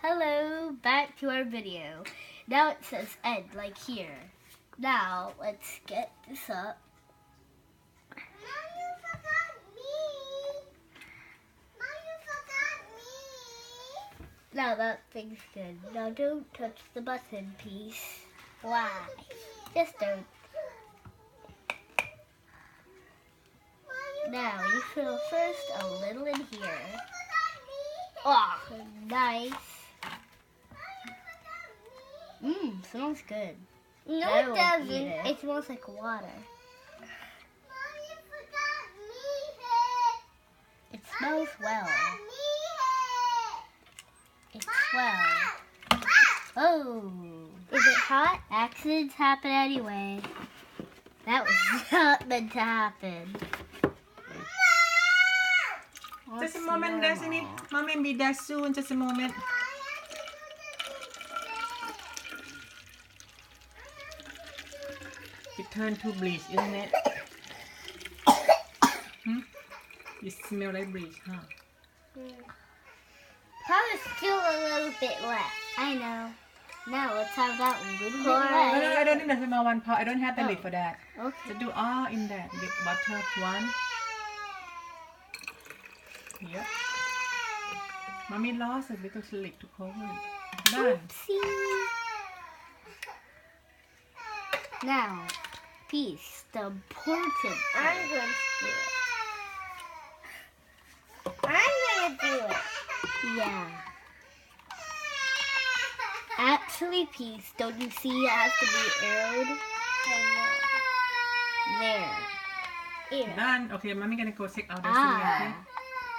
Hello, back to our video. Now it says end, like here. Now, let's get this up. Mom, you forgot me. Mom, you forgot me. Now that thing's good. Now don't touch the button piece. Why? Just don't. Now, you fill first a little in here. Oh, nice. Smells good. No, I it won't doesn't. eat it. It smells like water. Mom, you forgot me. It smells well. It's well. Oh. Is it hot? Accidents happen anyway. That was not meant to happen. Just a moment, Destiny. Mommy be there soon. Just a moment. It turned to bleach, isn't it? You smell like bleach, huh? Probably still a little bit left. I know. Now let's have that one good No, I don't need the small one part. I don't have the lid for that. Okay. Just do all in that. Big butter, one. Yep. Mommy lost a little slick to cover it. Done. Oopsie. Now, peace, the important I'm part. going to do it. I'm going to do it. Yeah. Actually, peace, don't you see it has to be arrowed? There. Arrow. Done. Okay, mommy gonna go check out the Ah.